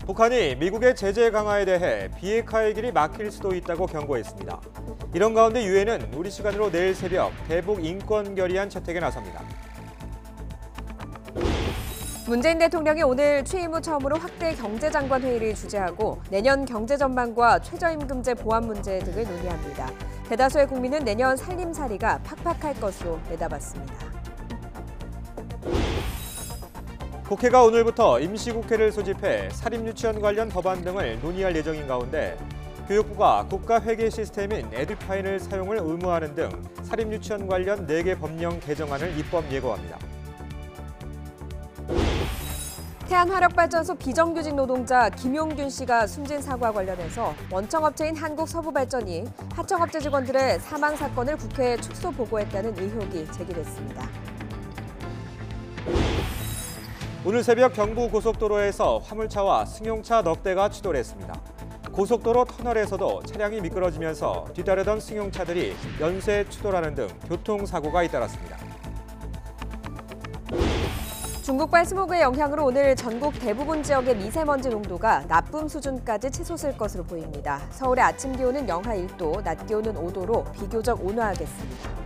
북한이 미국의 제재 강화에 대해 비핵화의 길이 막힐 수도 있다고 경고했습니다. 이런 가운데 유엔은 우리 시간으로 내일 새벽 대북 인권 결의안 채택에 나섭니다. 문재인 대통령이 오늘 취임 후 처음으로 확대 경제장관 회의를 주재하고 내년 경제 전망과 최저임금제 보완 문제 등을 논의합니다. 대다수의 국민은 내년 살림살이가 팍팍할 것으로 내다봤습니다. 국회가 오늘부터 임시국회를 소집해 사립유치원 관련 법안 등을 논의할 예정인 가운데 교육부가 국가회계 시스템인 에듀파인을 사용을 의무화하는 등 사립유치원 관련 4개 법령 개정안을 입법 예고합니다. 태안화력발전소 비정규직 노동자 김용균 씨가 숨진 사고와 관련해서 원청업체인 한국서부발전이 하청업체 직원들의 사망 사건을 국회에 축소 보고했다는 의혹이 제기됐습니다. 오늘 새벽 경부고속도로에서 화물차와 승용차 넉 대가 추돌했습니다. 고속도로 터널에서도 차량이 미끄러지면서 뒤따르던 승용차들이 연쇄 추돌하는 등 교통사고가 잇따랐습니다. 중국발 스모그의 영향으로 오늘 전국 대부분 지역의 미세먼지 농도가 나쁨 수준까지 치솟을 것으로 보입니다. 서울의 아침 기온은 영하 1도, 낮 기온은 5도로 비교적 온화하겠습니다.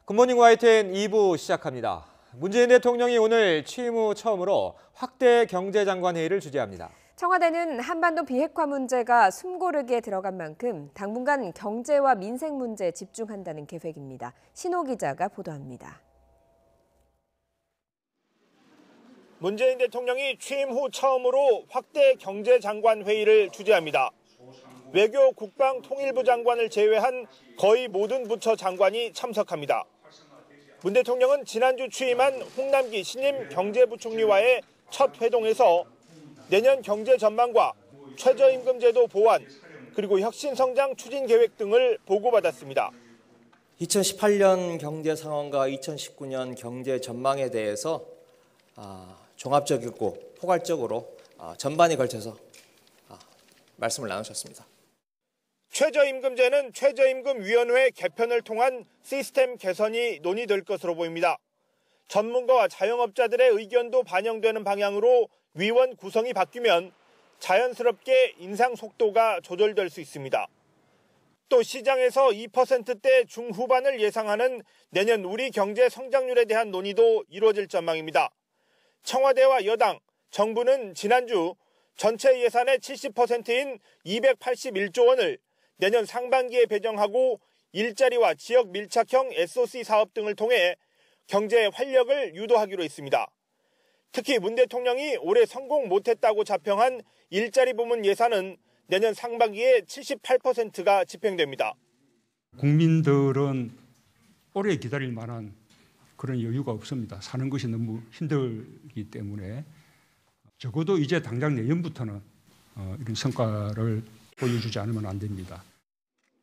굿모닝 YTN 2부 시작합니다. 문재인 대통령이 오늘 취임 후 처음으로 확대 경제장관 회의를 주재합니다. 청와대는 한반도 비핵화 문제가 숨고르기에 들어간 만큼 당분간 경제와 민생 문제에 집중한다는 계획입니다. 신호 기자가 보도합니다. 문재인 대통령이 취임 후 처음으로 확대 경제장관 회의를 주재합니다. 외교, 국방, 통일부 장관을 제외한 거의 모든 부처 장관이 참석합니다. 문 대통령은 지난주 취임한 홍남기 신임 경제부총리와의 첫 회동에서 내년 경제 전망과 최저임금제도 보완, 그리고 혁신성장 추진 계획 등을 보고받았습니다. 2018년 경제 상황과 2019년 경제 전망에 대해서 종합적이고 포괄적으로 전반에 걸쳐서 말씀을 나누셨습니다. 최저임금제는 최저임금위원회 개편을 통한 시스템 개선이 논의될 것으로 보입니다. 전문가와 자영업자들의 의견도 반영되는 방향으로 위원 구성이 바뀌면 자연스럽게 인상 속도가 조절될 수 있습니다. 또 시장에서 2%대 중후반을 예상하는 내년 우리 경제 성장률에 대한 논의도 이루어질 전망입니다. 청와대와 여당, 정부는 지난주 전체 예산의 70%인 281조 원을 내년 상반기에 배정하고 일자리와 지역 밀착형 SOC 사업 등을 통해 경제 활력을 유도하기로 했습니다. 특히 문 대통령이 올해 성공 못했다고 자평한 일자리 부문 예산은 내년 상반기에 78%가 집행됩니다. 국민들은 오래 기다릴 만한 그런 여유가 없습니다. 사는 것이 너무 힘들기 때문에 적어도 이제 당장 내년부터는 이런 성과를 보여주지 않으면 안 됩니다.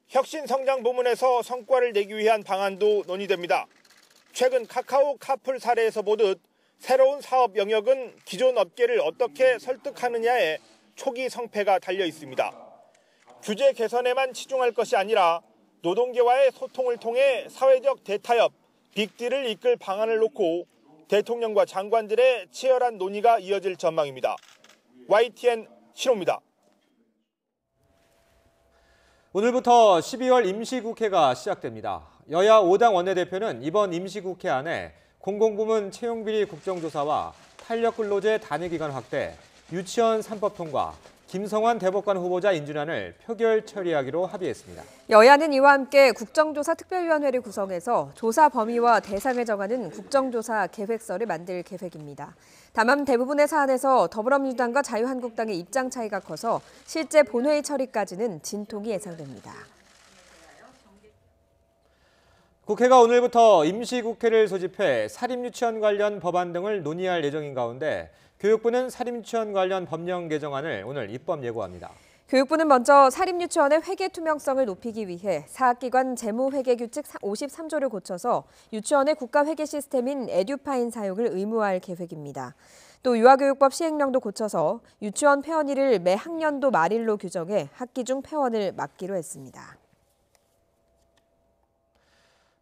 혁신성장 부문에서 성과를 내기 위한 방안도 논의됩니다. 최근 카카오 카풀 사례에서 보듯 새로운 사업 영역은 기존 업계를 어떻게 설득하느냐에 초기 성패가 달려 있습니다. 규제 개선에만 치중할 것이 아니라 노동계와의 소통을 통해 사회적 대타협, 빅딜을 이끌 방안을 놓고 대통령과 장관들의 치열한 논의가 이어질 전망입니다. YTN 신호입니다. 오늘부터 12월 임시국회가 시작됩니다. 여야 5당 원내대표는 이번 임시국회 안에 공공부문 채용비리 국정조사와 탄력근로제 단위기간 확대, 유치원 3법 통과, 김성환 대법관 후보자 인준안을 표결 처리하기로 합의했습니다. 여야는 이와 함께 국정조사 특별위원회를 구성해서 조사 범위와 대상을 정하는 국정조사 계획서를 만들 계획입니다. 다만 대부분의 사안에서 더불어민주당과 자유한국당의 입장 차이가 커서 실제 본회의 처리까지는 진통이 예상됩니다. 국회가 오늘부터 임시국회를 소집해 사립유치원 관련 법안 등을 논의할 예정인 가운데 교육부는 사립유치원 관련 법령 개정안을 오늘 입법 예고합니다. 교육부는 먼저 사립유치원의 회계 투명성을 높이기 위해 사학기관 재무회계규칙 53조를 고쳐서 유치원의 국가회계 시스템인 에듀파인 사용을 의무화할 계획입니다. 또 유아교육법 시행령도 고쳐서 유치원 폐원일을 매 학년도 말일로 규정해 학기 중 폐원을 막기로 했습니다.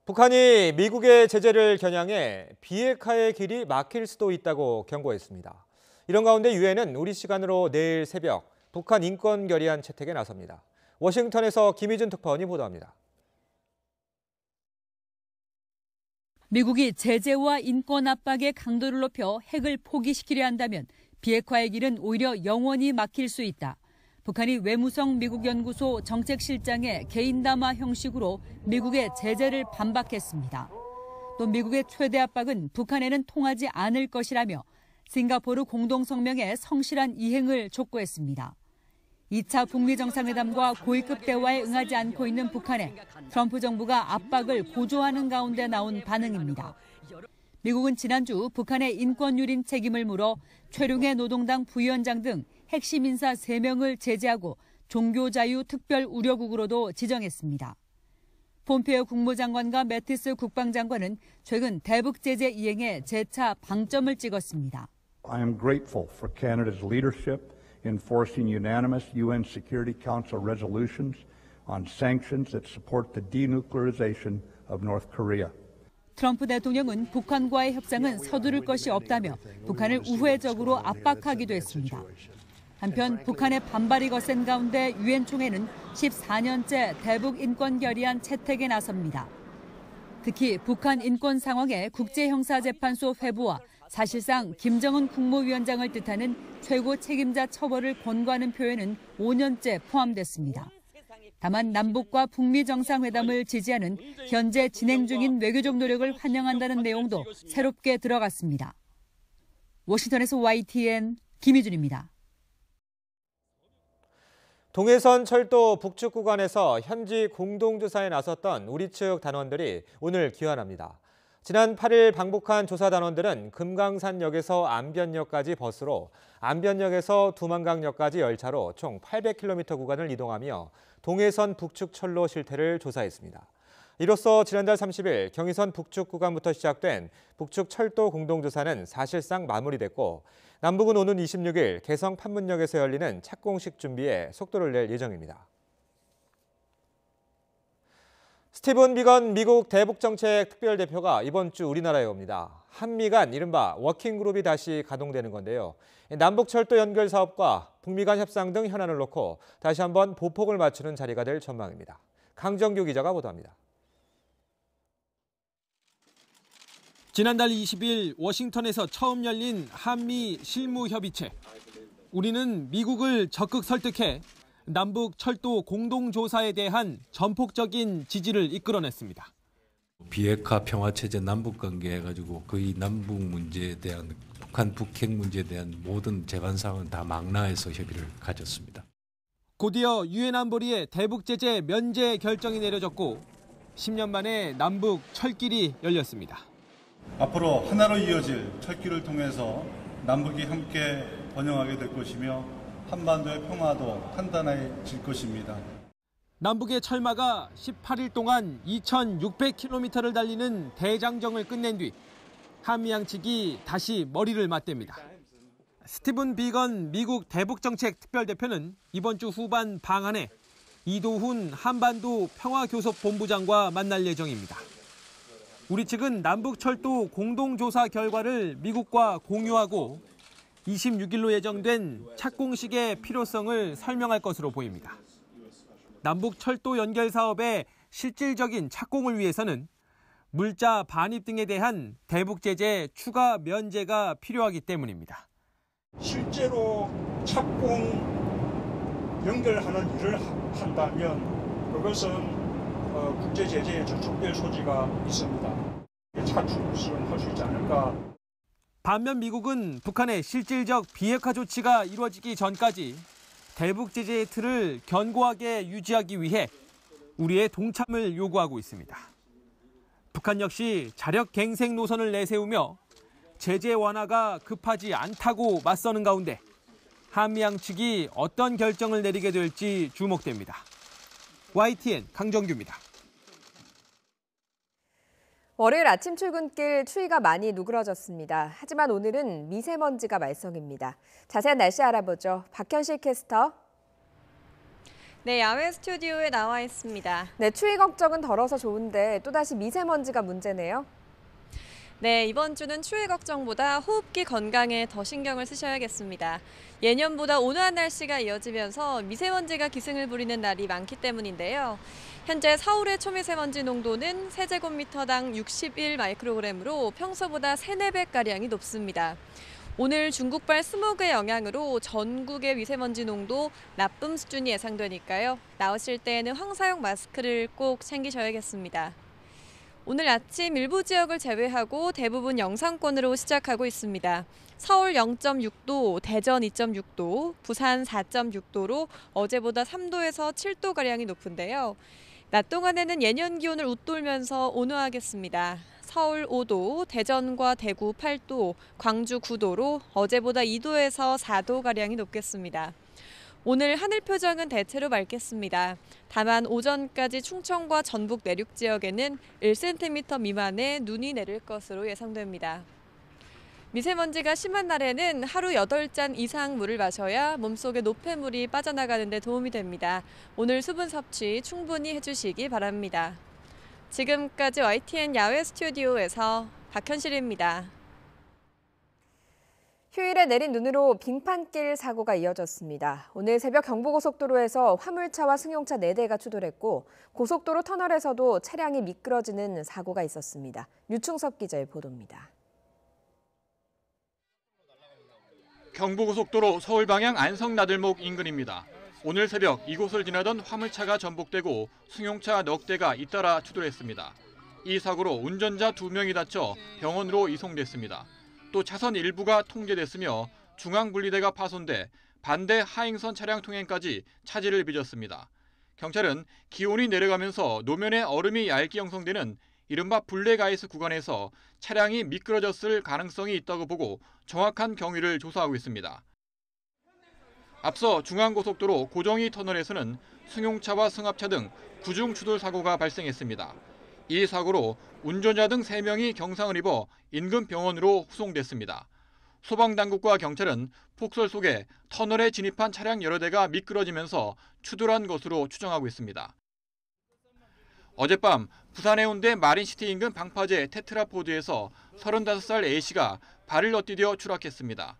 북한이 미국의 제재를 겨냥해 비핵화의 길이 막힐 수도 있다고 경고했습니다. 이런 가운데 유엔은 우리 시간으로 내일 새벽 북한 인권 결의안 채택에 나섭니다. 워싱턴에서 김희준 특파원이 보도합니다. 미국이 제재와 인권 압박의 강도를 높여 핵을 포기시키려 한다면 비핵화의 길은 오히려 영원히 막힐 수 있다. 북한이 외무성 미국 연구소 정책실장의 개인 담화 형식으로 미국의 제재를 반박했습니다. 또 미국의 최대 압박은 북한에는 통하지 않을 것이라며 싱가포르 공동성명의 성실한 이행을 촉구했습니다. 2차 북미 정상회담과 고위급 대화에 응하지 않고 있는 북한에 트럼프 정부가 압박을 고조하는 가운데 나온 반응입니다. 미국은 지난주 북한의 인권 유린 책임을 물어 최룡해 노동당 부위원장 등 핵심 인사 3명을 제재하고 종교자유 특별 우려국으로도 지정했습니다. 폼페이오 국무장관과 매티스 국방장관은 최근 대북 제재 이행에 재차 방점을 찍었습니다. I am grateful for Canada's leadership in forcing unanimous UN Security Council resolutions on sanctions that support the denuclearization of North Korea. 트럼프 대통령은 북한과의 협상은 서두를 것이 없다며 북한을 우회적으로 압박하기도 했습니다. 한편 북한의 반발이 거센 가운데 유엔 총회는 14년째 대북 인권 결의안 채택에 나섭니다. 특히 북한 인권 상황에 국제형사재판소 회부와 사실상 김정은 국무위원장을 뜻하는 최고 책임자 처벌을 권고하는 표현은 5년째 포함됐습니다. 다만 남북과 북미 정상회담을 지지하는 현재 진행 중인 외교적 노력을 환영한다는 내용도 새롭게 들어갔습니다. 워싱턴에서 YTN 김희준입니다. 동해선 철도 북측 구간에서 현지 공동조사에 나섰던 우리 측 단원들이 오늘 귀환합니다. 지난 8일 방북한 조사 단원들은 금강산역에서 안변역까지 버스로, 안변역에서 두만강역까지 열차로 총 800km 구간을 이동하며 동해선 북측 철로 실태를 조사했습니다. 이로써 지난달 30일 경의선 북측 구간부터 시작된 북측 철도 공동조사는 사실상 마무리됐고 남북은 오는 26일 개성 판문역에서 열리는 착공식 준비에 속도를 낼 예정입니다. 스티븐 비건 미국 대북정책 특별대표가 이번 주 우리나라에 옵니다. 한미 간 이른바 워킹그룹이 다시 가동되는 건데요. 남북철도 연결 사업과 북미 간 협상 등 현안을 놓고 다시 한번 보폭을 맞추는 자리가 될 전망입니다. 강정규 기자가 보도합니다. 지난달 20일 워싱턴에서 처음 열린 한미 실무협의체. 우리는 미국을 적극 설득해 남북 철도 공동조사에 대한 전폭적인 지지를 이끌어냈습니다. 비핵화 평화체제 남북관계 해가지고 거의 남북 문제에 대한 북한 북핵 문제에 대한 모든 재반 사항은 다 망라해서 협의를 가졌습니다. 곧이어 유엔 안보리의 대북 제재 면제 결정이 내려졌고 10년 만에 남북 철길이 열렸습니다. 앞으로 하나로 이어질 철길을 통해서 남북이 함께 번영하게 될 것이며 한반도의 평화도 탄탄해질 것입니다. 남북의 철마가 18일 동안 2,600km를 달리는 대장정을 끝낸 뒤 한미 양측이 다시 머리를 맞댑니다. 스티븐 비건 미국 대북정책 특별대표는 이번 주 후반 방한에 이도훈 한반도 평화교섭본부장과 만날 예정입니다. 우리 측은 남북철도 공동조사 결과를 미국과 공유하고 26일로 예정된 착공식의 필요성을 설명할 것으로 보입니다. 남북철도 연결 사업의 실질적인 착공을 위해서는 물자 반입 등에 대한 대북 제재 추가 면제가 필요하기 때문입니다. 실제로 착공 연결하는 일을 한다면 그것은 국제 제재에 저촉될 소지가 있습니다. 차출을 할 수 있지 않을까. 반면 미국은 북한의 실질적 비핵화 조치가 이루어지기 전까지 대북 제재의 틀을 견고하게 유지하기 위해 우리의 동참을 요구하고 있습니다. 북한 역시 자력 갱생 노선을 내세우며 제재 완화가 급하지 않다고 맞서는 가운데 한미 양측이 어떤 결정을 내리게 될지 주목됩니다. YTN 강정규입니다. 월요일 아침 출근길 추위가 많이 누그러졌습니다. 하지만 오늘은 미세먼지가 말썽입니다. 자세한 날씨 알아보죠. 박현실 캐스터. 네, 야외 스튜디오에 나와 있습니다. 네, 추위 걱정은 덜어서 좋은데 또다시 미세먼지가 문제네요. 네, 이번 주는 추위 걱정보다 호흡기 건강에 더 신경을 쓰셔야겠습니다. 예년보다 온화한 날씨가 이어지면서 미세먼지가 기승을 부리는 날이 많기 때문인데요. 현재 서울의 초미세먼지 농도는 세제곱미터당 61 마이크로그램으로 평소보다 3~4배가량이 높습니다. 오늘 중국발 스모그의 영향으로 전국의 미세먼지 농도 나쁨 수준이 예상되니까요. 나오실 때에는 황사용 마스크를 꼭 챙기셔야겠습니다. 오늘 아침 일부 지역을 제외하고 대부분 영상권으로 시작하고 있습니다. 서울 0.6도, 대전 2.6도, 부산 4.6도로 어제보다 3도에서 7도가량이 높은데요. 낮 동안에는 예년 기온을 웃돌면서 온화하겠습니다. 서울 5도, 대전과 대구 8도, 광주 9도로 어제보다 2도에서 4도가량이 높겠습니다. 오늘 하늘 표정은 대체로 맑겠습니다. 다만 오전까지 충청과 전북 내륙 지역에는 1cm 미만의 눈이 내릴 것으로 예상됩니다. 미세먼지가 심한 날에는 하루 8잔 이상 물을 마셔야 몸속에 노폐물이 빠져나가는 데 도움이 됩니다. 오늘 수분 섭취 충분히 해주시기 바랍니다. 지금까지 YTN 야외 스튜디오에서 박현실입니다. 휴일에 내린 눈으로 빙판길 사고가 이어졌습니다. 오늘 새벽 경부고속도로에서 화물차와 승용차 4대가 추돌했고 고속도로 터널에서도 차량이 미끄러지는 사고가 있었습니다. 류충섭 기자의 보도입니다. 경부고속도로 서울 방향 안성나들목 인근입니다. 오늘 새벽 이곳을 지나던 화물차가 전복되고 승용차 넉 대가 잇따라 추돌했습니다. 이 사고로 운전자 2명이 다쳐 병원으로 이송됐습니다. 또 차선 일부가 통제됐으며 중앙분리대가 파손돼 반대 하행선 차량 통행까지 차질을 빚었습니다. 경찰은 기온이 내려가면서 노면에 얼음이 얇게 형성되는 이른바 블랙아이스 구간에서 차량이 미끄러졌을 가능성이 있다고 보고 정확한 경위를 조사하고 있습니다. 앞서 중앙고속도로 고정이 터널에서는 승용차와 승합차 등 구중 추돌 사고가 발생했습니다. 이 사고로 운전자 등 3명이 경상을 입어 인근 병원으로 후송됐습니다. 소방당국과 경찰은 폭설 속에 터널에 진입한 차량 여러 대가 미끄러지면서 추돌한 것으로 추정하고 있습니다. 어젯밤 부산 해운대 마린시티 인근 방파제 테트라포드에서 35살 A씨가 발을 엿디뎌 추락했습니다.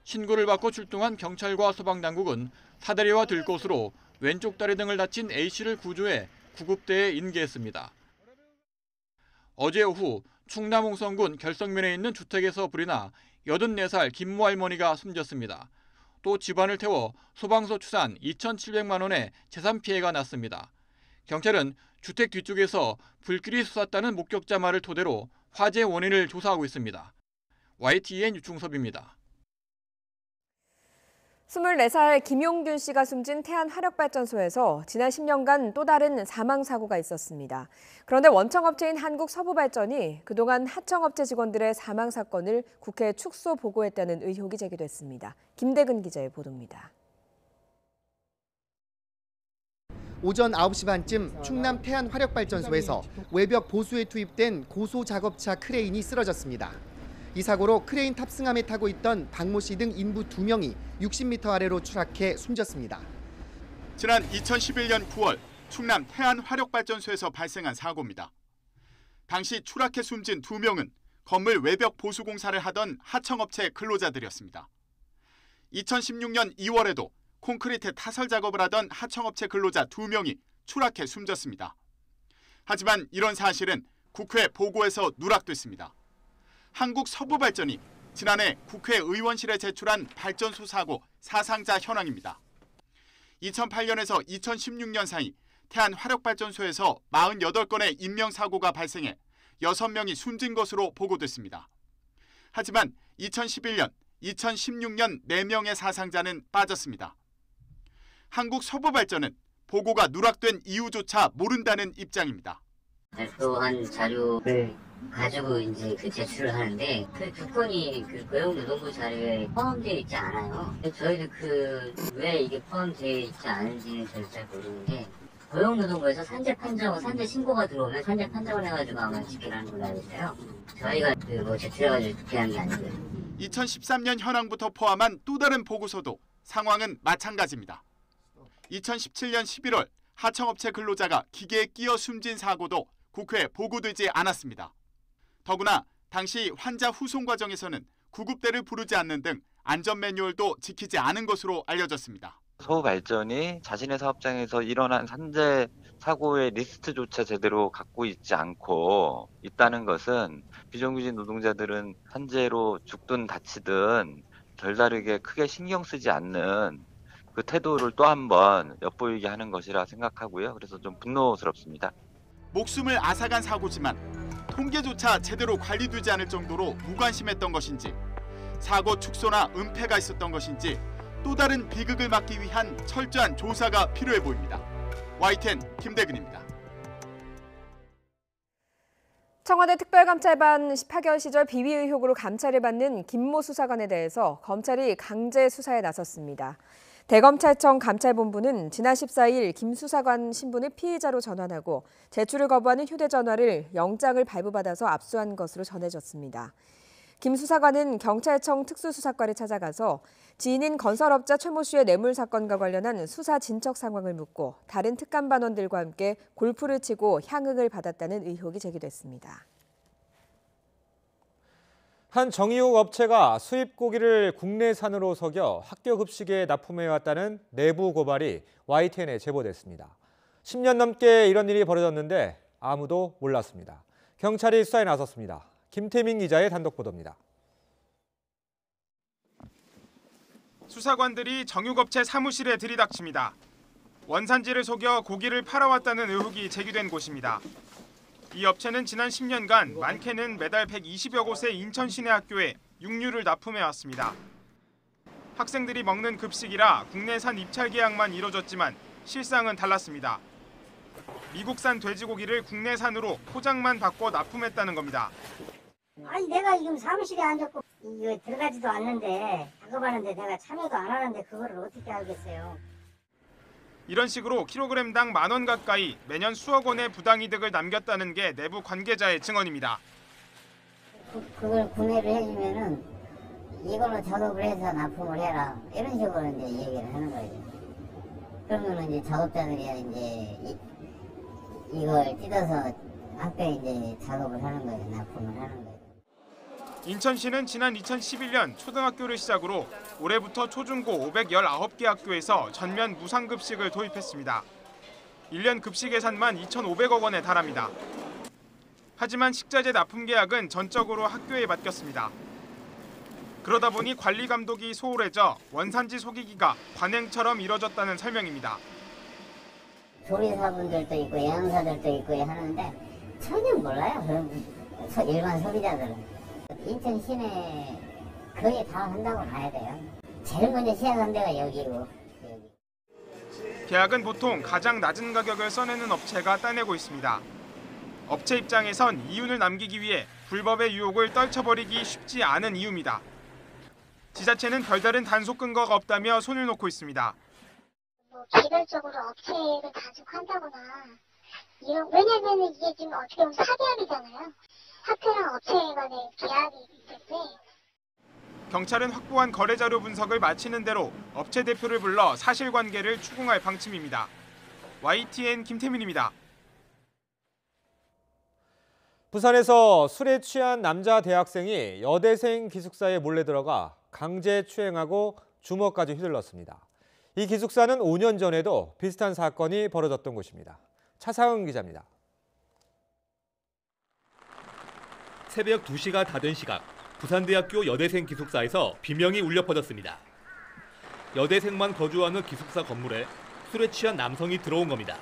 신고를 받고 출동한 경찰과 소방당국은 사다리와 들것으로 왼쪽 다리 등을 다친 A씨를 구조해 구급대에 인계했습니다. 어제 오후 충남 홍성군 결성면에 있는 주택에서 불이 나 84살 김모 할머니가 숨졌습니다. 또 집안을 태워 소방서 추산 2,700만 원의 재산 피해가 났습니다. 경찰은 주택 뒤쪽에서 불길이 솟았다는 목격자 말을 토대로 화재 원인을 조사하고 있습니다. YTN 유충섭입니다. 24살 김용균 씨가 숨진 태안화력발전소에서 지난 10년간 또 다른 사망 사고가 있었습니다. 그런데 원청업체인 한국서부발전이 그동안 하청업체 직원들의 사망 사건을 국회에 축소 보고했다는 의혹이 제기됐습니다. 김대근 기자의 보도입니다. 오전 9시 반쯤 충남 태안화력발전소에서 외벽 보수에 투입된 고소작업차 크레인이 쓰러졌습니다. 이 사고로 크레인 탑승함에 타고 있던 박모 씨 등 인부 2명이 60m 아래로 추락해 숨졌습니다. 지난 2011년 9월 충남 태안화력발전소에서 발생한 사고입니다. 당시 추락해 숨진 2명은 건물 외벽 보수 공사를 하던 하청업체 근로자들이었습니다. 2016년 2월에도 콘크리트 타설 작업을 하던 하청업체 근로자 2명이 추락해 숨졌습니다. 하지만 이런 사실은 국회 보고에서 누락됐습니다. 한국서부발전이 지난해 국회 의원실에 제출한 발전소 사고 사상자 현황입니다. 2008년에서 2016년 사이 태안화력발전소에서 48건의 인명사고가 발생해 6명이 숨진 것으로 보고됐습니다. 하지만 2011년, 2016년 4명의 사상자는 빠졌습니다. 한국서부발전은 보고가 누락된 이유조차 모른다는 입장입니다. 별도한 자료를 가지고 이제 제출을 하는데 그 건이 고용노동부 자료에 포함되어 있지 않아요. 저희도 왜 이게 포함되어 있지 않은지는 저도 잘 모르는데 고용노동부에서 산재 판정, 산재 신고가 들어오면 산재 판정을 해가지고 아마 집계하는 걸로 알고 있어요. 저희가 제출해가지고 집계한 게 아니고요. 2013년 현황부터 포함한 또 다른 보고서도 상황은 마찬가지입니다. 2017년 11월 하청업체 근로자가 기계에 끼어 숨진 사고도 국회에 보고되지 않았습니다. 더구나 당시 환자 후송 과정에서는 구급대를 부르지 않는 등 안전 매뉴얼도 지키지 않은 것으로 알려졌습니다. 서울 발전이 자신의 사업장에서 일어난 산재 사고의 리스트조차 제대로 갖고 있지 않고 있다는 것은 비정규직 노동자들은 산재로 죽든 다치든 별다르게 크게 신경 쓰지 않는 그 태도를 또 한 번 엿보이게 하는 것이라 생각하고요. 그래서 좀 분노스럽습니다. 목숨을 앗아간 사고지만 통계조차 제대로 관리되지 않을 정도로 무관심했던 것인지, 사고 축소나 은폐가 있었던 것인지 또 다른 비극을 막기 위한 철저한 조사가 필요해 보입니다. YTN 김대근입니다. 청와대 특별감찰반 18개월 시절 비위 의혹으로 감찰을 받는 김모 수사관에 대해서 검찰이 강제 수사에 나섰습니다. 대검찰청 감찰본부는 지난 14일 김 수사관 신분을 피의자로 전환하고 제출을 거부하는 휴대전화를 영장을 발부받아서 압수한 것으로 전해졌습니다. 김 수사관은 경찰청 특수수사과를 찾아가서 지인인 건설업자 최모 씨의 뇌물 사건과 관련한 수사 진척 상황을 묻고 다른 특감반원들과 함께 골프를 치고 향응을 받았다는 의혹이 제기됐습니다. 한 정유업 업체가 수입 고기를 국내산으로 속여 학교 급식에 납품해왔다는 내부 고발이 YTN에 제보됐습니다. 10년 넘게 이런 일이 벌어졌는데 아무도 몰랐습니다. 경찰이 수사에 나섰습니다. 김태민 기자의 단독 보도입니다. 수사관들이 정육업체 사무실에 들이닥칩니다. 원산지를 속여 고기를 팔아왔다는 의혹이 제기된 곳입니다. 이 업체는 지난 10년간 많게는 매달 120여 곳의 인천 시내 학교에 육류를 납품해왔습니다. 학생들이 먹는 급식이라 국내산 입찰 계약만 이뤄졌지만 실상은 달랐습니다. 미국산 돼지고기를 국내산으로 포장만 바꿔 납품했다는 겁니다. 아니 내가 지금 사무실에 앉았고 이거 들어가지도 않는데 작업하는데 내가 참여도 안 하는데 그거를 어떻게 알겠어요. 이런 식으로 킬로그램당 10,000원 가까이 매년 수억 원의 부당이득을 남겼다는 게 내부 관계자의 증언입니다. 그걸 구매를 해주면은 이걸로 작업을 해서 납품을 해라 이런 식으로 이제 얘기를 하는 거죠. 그러면은 이제 작업자들이 이제 이걸 뜯어서 학교에 이제 작업을 하는 거예요. 납품을 하는 거예요. 인천시는 지난 2011년 초등학교를 시작으로 올해부터 초중고 519개 학교에서 전면 무상급식을 도입했습니다. 1년 급식 예산만 2,500억 원에 달합니다. 하지만 식자재 납품 계약은 전적으로 학교에 맡겼습니다. 그러다 보니 관리 감독이 소홀해져 원산지 속이기가 관행처럼 이뤄졌다는 설명입니다. 조리사분들도 있고 영양사들도 있고 하는데 전혀 몰라요. 그럼 일반 소비자들은. 인천 시내 거의 다 한다고 봐야 돼요. 제일 먼저 시작한 데가 여기고. 계약은 보통 가장 낮은 가격을 써내는 업체가 따내고 있습니다. 업체 입장에선 이윤을 남기기 위해 불법의 유혹을 떨쳐버리기 쉽지 않은 이유입니다. 지자체는 별다른 단속 근거가 없다며 손을 놓고 있습니다. 개별적으로 업체를 단속한다거나 왜냐면 이게 지금 어떻게 보면 사계약이잖아요. 학교랑 업체 간의 계약이 때문에. 경찰은 확보한 거래 자료 분석을 마치는 대로 업체 대표를 불러 사실관계를 추궁할 방침입니다. YTN 김태민입니다. 부산에서 술에 취한 남자 대학생이 여대생 기숙사에 몰래 들어가 강제 추행하고 주먹까지 휘둘렀습니다. 이 기숙사는 5년 전에도 비슷한 사건이 벌어졌던 곳입니다. 차상은 기자입니다. 새벽 2시가 다 된 시각, 부산대학교 여대생 기숙사에서 비명이 울려 퍼졌습니다. 여대생만 거주하는 기숙사 건물에 술에 취한 남성이 들어온 겁니다.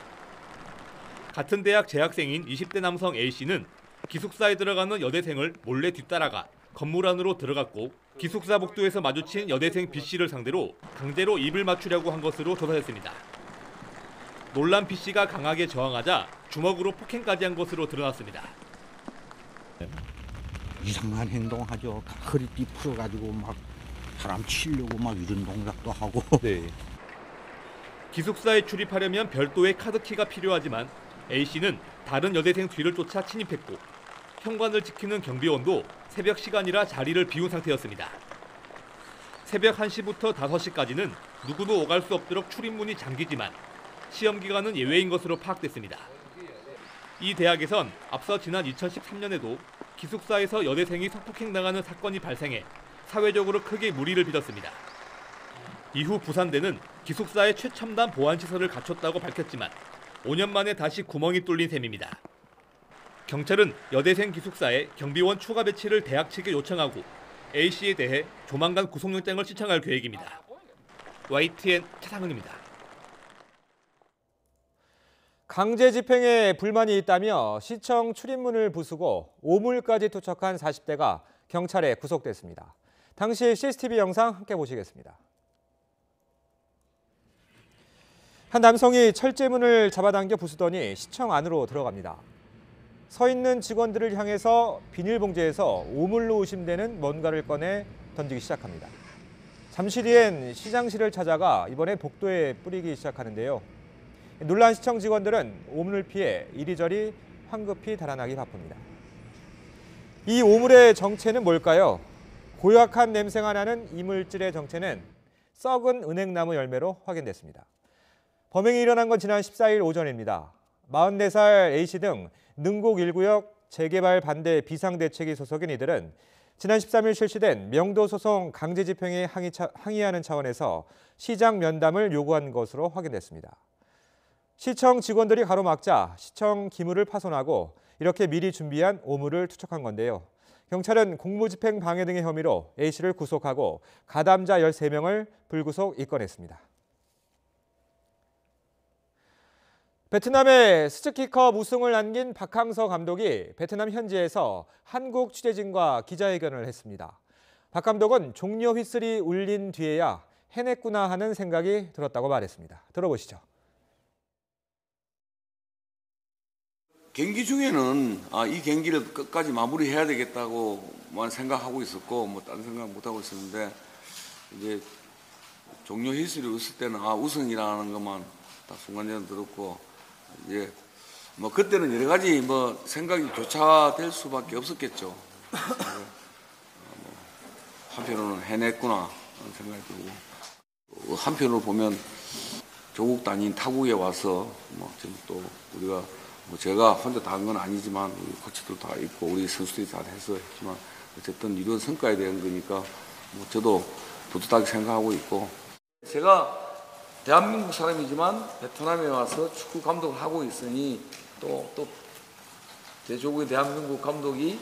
같은 대학 재학생인 20대 남성 A씨는 기숙사에 들어가는 여대생을 몰래 뒤따라가 건물 안으로 들어갔고 기숙사 복도에서 마주친 여대생 B씨를 상대로 강제로 입을 맞추려고 한 것으로 조사됐습니다. 놀란 B씨가 강하게 저항하자 주먹으로 폭행까지 한 것으로 드러났습니다. 이상한 행동하죠. 허리띠 풀어가지고 막 사람 치려고 막 이런 동작도 하고. 네. 기숙사에 출입하려면 별도의 카드키가 필요하지만 A씨는 다른 여대생 뒤를 쫓아 침입했고 현관을 지키는 경비원도 새벽 시간이라 자리를 비운 상태였습니다. 새벽 1시부터 5시까지는 누구도 오갈 수 없도록 출입문이 잠기지만 시험 기간은 예외인 것으로 파악됐습니다. 이 대학에선 앞서 지난 2013년에도 기숙사에서 여대생이 성폭행당하는 사건이 발생해 사회적으로 크게 물의를 빚었습니다. 이후 부산대는 기숙사에 최첨단 보안시설을 갖췄다고 밝혔지만 5년 만에 다시 구멍이 뚫린 셈입니다. 경찰은 여대생 기숙사에 경비원 추가 배치를 대학 측에 요청하고 A씨에 대해 조만간 구속영장을 신청할 계획입니다. YTN 차상은입니다. 강제 집행에 불만이 있다며 시청 출입문을 부수고 오물까지 투척한 40대가 경찰에 구속됐습니다. 당시 CCTV 영상 함께 보시겠습니다. 한 남성이 철제문을 잡아당겨 부수더니 시청 안으로 들어갑니다. 서 있는 직원들을 향해서 비닐봉지에서 오물로 의심되는 뭔가를 꺼내 던지기 시작합니다. 잠시 뒤엔 시장실을 찾아가 이번엔 복도에 뿌리기 시작하는데요. 놀란 시청 직원들은 오물을 피해 이리저리 황급히 달아나기 바쁩니다. 이 오물의 정체는 뭘까요? 고약한 냄새가 나는 이물질의 정체는 썩은 은행나무 열매로 확인됐습니다. 범행이 일어난 건 지난 14일 오전입니다. 44살 A씨 등 능곡 1구역 재개발 반대 비상대책위 소속인 이들은 지난 13일 실시된 명도 소송 강제 집행에 항의하는 차원에서 시장 면담을 요구한 것으로 확인됐습니다. 시청 직원들이 가로막자 시청 기물을 파손하고 이렇게 미리 준비한 오물을 투척한 건데요. 경찰은 공무집행 방해 등의 혐의로 A씨를 구속하고 가담자 13명을 불구속 입건했습니다. 베트남의 스즈키컵 우승을 안긴 박항서 감독이 베트남 현지에서 한국 취재진과 기자회견을 했습니다. 박 감독은 종료 휘슬이 울린 뒤에야 해냈구나 하는 생각이 들었다고 말했습니다. 들어보시죠. 경기 중에는 이 경기를 끝까지 마무리해야 되겠다고만 생각하고 있었고 뭐 다른 생각 못 하고 있었는데 이제 종료 휘슬이 웃을 때는 우승이라는 것만 딱 순간적으로 들었고 이제 뭐 그때는 여러 가지 뭐 생각이 교차될 수밖에 없었겠죠. 한편으로는 해냈구나 하는 생각이 들고 한편으로 보면 조국 단위인 타국에 와서 뭐 지금 또 우리가 뭐 제가 혼자 다 한 건 아니지만 우리 코치도 다 있고 우리 선수들이 다 해서 했지만 어쨌든 이런 성과에 대한 거니까 뭐 저도 뿌듯하게 생각하고 있고 제가 대한민국 사람이지만 베트남에 와서 축구 감독을 하고 있으니 또 제 조국의 대한민국 감독인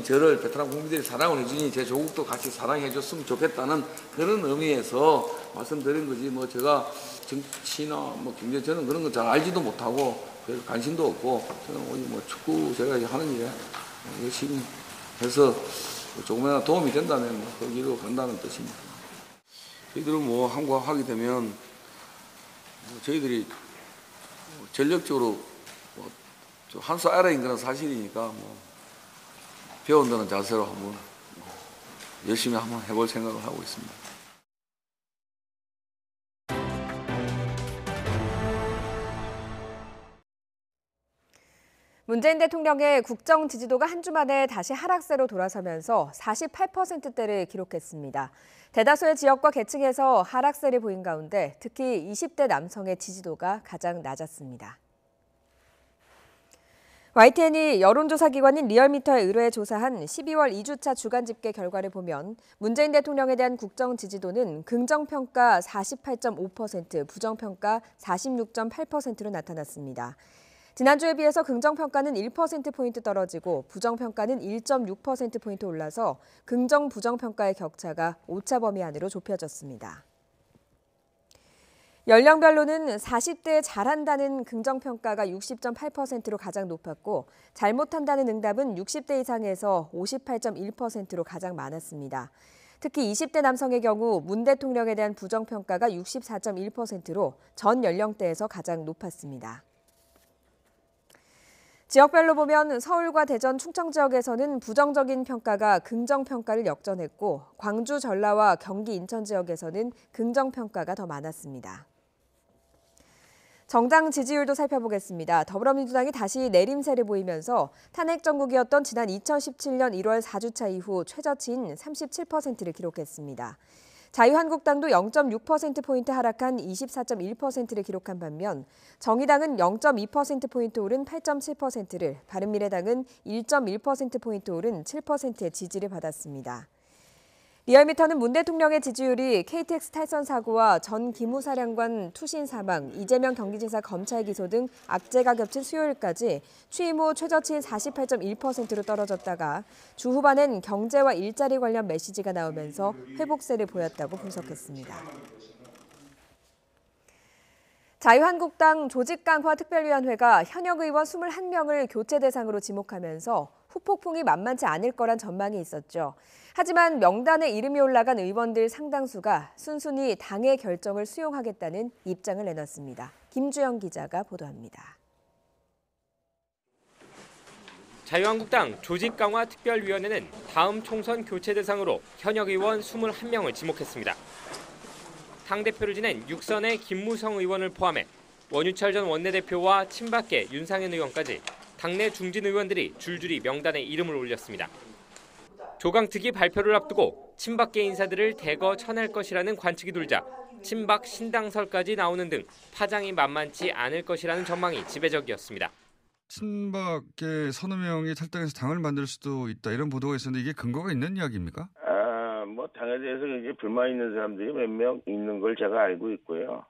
저를 베트남 국민들이 사랑을 해주니 제 조국도 같이 사랑해줬으면 좋겠다는 그런 의미에서 말씀드린 거지 뭐 제가 정치나 뭐 경제 저는 그런 거 잘 알지도 못하고 별 관심도 없고 저는 오직 뭐 축구 제가 하는 일에 열심히 해서 조금이나마 도움이 된다면 뭐 그 길로 간다는 뜻입니다. 저희들은 뭐 한국 하게 되면 저희들이 전력적으로 한 수 아래인 건 사실이니까 뭐 배운다는 자세로 한번 열심히 한번 해볼 생각을 하고 있습니다. 문재인 대통령의 국정 지지도가 한 주 만에 다시 하락세로 돌아서면서 48%대를 기록했습니다. 대다수의 지역과 계층에서 하락세를 보인 가운데 특히 20대 남성의 지지도가 가장 낮았습니다. YTN이 여론조사 기관인 리얼미터에 의뢰해 조사한 12월 2주차 주간 집계 결과를 보면 문재인 대통령에 대한 국정 지지도는 긍정평가 48.5%, 부정평가 46.8%로 나타났습니다. 지난주에 비해서 긍정평가는 1%포인트 떨어지고 부정평가는 1.6%포인트 올라서 긍정, 부정평가의 격차가 오차 범위 안으로 좁혀졌습니다. 연령별로는 40대 잘한다는 긍정평가가 60.8%로 가장 높았고 잘못한다는 응답은 60대 이상에서 58.1%로 가장 많았습니다. 특히 20대 남성의 경우 문 대통령에 대한 부정평가가 64.1%로 전 연령대에서 가장 높았습니다. 지역별로 보면 서울과 대전, 충청 지역에서는 부정적인 평가가 긍정평가를 역전했고 광주, 전라와 경기, 인천 지역에서는 긍정평가가 더 많았습니다. 정당 지지율도 살펴보겠습니다. 더불어민주당이 다시 내림세를 보이면서 탄핵 정국이었던 지난 2017년 1월 4주차 이후 최저치인 37%를 기록했습니다. 자유한국당도 0.6%포인트 하락한 24.1%를 기록한 반면 정의당은 0.2%포인트 오른 8.7%를, 바른미래당은 1.1%포인트 오른 7%의 지지를 받았습니다. 리얼미터는 문 대통령의 지지율이 KTX 탈선 사고와 전 기무사령관 투신 사망, 이재명 경기지사 검찰 기소 등 악재가 겹친 수요일까지 취임 후 최저치인 48.1%로 떨어졌다가 주 후반엔 경제와 일자리 관련 메시지가 나오면서 회복세를 보였다고 분석했습니다. 자유한국당 조직강화특별위원회가 현역 의원 21명을 교체 대상으로 지목하면서 후폭풍이 만만치 않을 거란 전망이 있었죠. 하지만 명단에 이름이 올라간 의원들 상당수가 순순히 당의 결정을 수용하겠다는 입장을 내놨습니다. 김주영 기자가 보도합니다. 자유한국당 조직강화특별위원회는 다음 총선 교체 대상으로 현역 의원 21명을 지목했습니다. 당대표를 지낸 6선의 김무성 의원을 포함해 원유철 전 원내대표와 친박계 윤상현 의원까지 당내 중진 의원들이 줄줄이 명단에 이름을 올렸습니다. 조강특위 발표를 앞두고 친박계 인사들을 대거 쳐낼 것이라는 관측이 돌자 친박 신당설까지 나오는 등 파장이 만만치 않을 것이라는 전망이 지배적이었습니다. 친박계 서너 명이 탈당해서 당을 만들 수도 있다 이런 보도가 있었는데 이게 근거가 있는 이야기입니까? 당에 대해서 이제 불만 있는 사람들이 몇 명 있는 걸 제가 알고 있고요.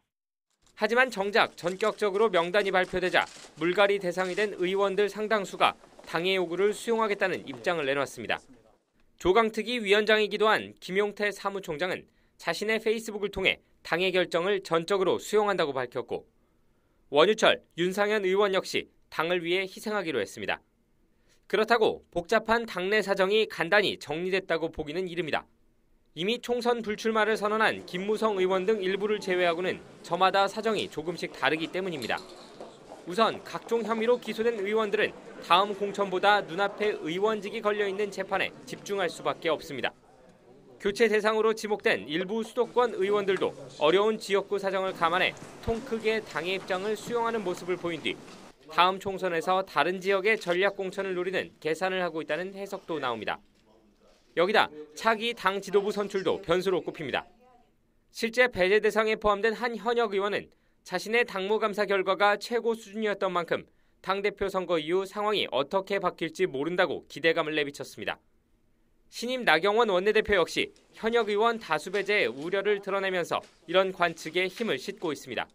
하지만 정작 전격적으로 명단이 발표되자 물갈이 대상이 된 의원들 상당수가 당의 요구를 수용하겠다는 입장을 내놨습니다. 조강특위 위원장이기도 한 김용태 사무총장은 자신의 페이스북을 통해 당의 결정을 전적으로 수용한다고 밝혔고 원유철, 윤상현 의원 역시 당을 위해 희생하기로 했습니다. 그렇다고 복잡한 당내 사정이 간단히 정리됐다고 보기는 이릅니다. 이미 총선 불출마를 선언한 김무성 의원 등 일부를 제외하고는 저마다 사정이 조금씩 다르기 때문입니다. 우선 각종 혐의로 기소된 의원들은 다음 공천보다 눈앞에 의원직이 걸려있는 재판에 집중할 수밖에 없습니다. 교체 대상으로 지목된 일부 수도권 의원들도 어려운 지역구 사정을 감안해 통 크게 당의 입장을 수용하는 모습을 보인 뒤 다음 총선에서 다른 지역의 전략 공천을 노리는 계산을 하고 있다는 해석도 나옵니다. 여기다 차기 당 지도부 선출도 변수로 꼽힙니다. 실제 배제 대상에 포함된 한 현역 의원은 자신의 당무감사 결과가 최고 수준이었던 만큼 당대표 선거 이후 상황이 어떻게 바뀔지 모른다고 기대감을 내비쳤습니다. 신임 나경원 원내대표 역시 현역 의원 다수 배제에 우려를 드러내면서 이런 관측에 힘을 싣고 있습니다.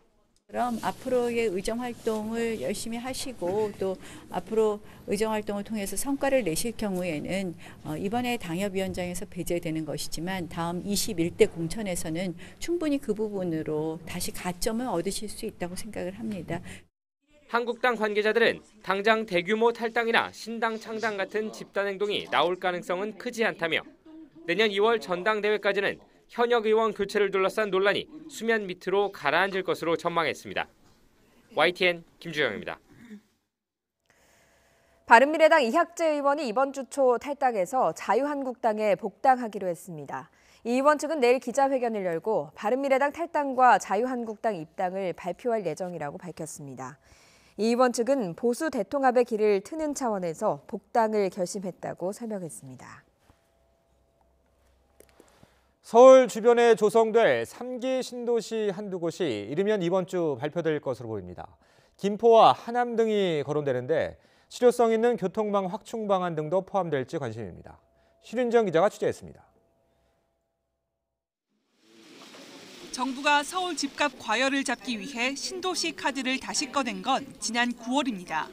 그럼 앞으로의 의정 활동을 열심히 하시고 또 앞으로 의정 활동을 통해서 성과를 내실 경우에는 이번에 당협위원장에서 배제되는 것이지만 다음 21대 공천에서는 충분히 그 부분으로 다시 가점을 얻으실 수 있다고 생각을 합니다. 한국당 관계자들은 당장 대규모 탈당이나 신당 창당 같은 집단 행동이 나올 가능성은 크지 않다며 내년 2월 전당대회까지는 현역 의원 교체를 둘러싼 논란이 수면 밑으로 가라앉을 것으로 전망했습니다. YTN 김주영입니다. 바른미래당 이학재 의원이 이번 주 초 탈당해서 자유한국당에 복당하기로 했습니다. 이 의원 측은 내일 기자회견을 열고 바른미래당 탈당과 자유한국당 입당을 발표할 예정이라고 밝혔습니다. 이 의원 측은 보수 대통합의 길을 트는 차원에서 복당을 결심했다고 설명했습니다. 서울 주변에 조성될 3기 신도시 한두 곳이 이르면 이번 주 발표될 것으로 보입니다. 김포와 하남 등이 거론되는데 실효성 있는 교통망 확충 방안 등도 포함될지 관심입니다. 신윤정 기자가 취재했습니다. 정부가 서울 집값 과열을 잡기 위해 신도시 카드를 다시 꺼낸 건 지난 9월입니다.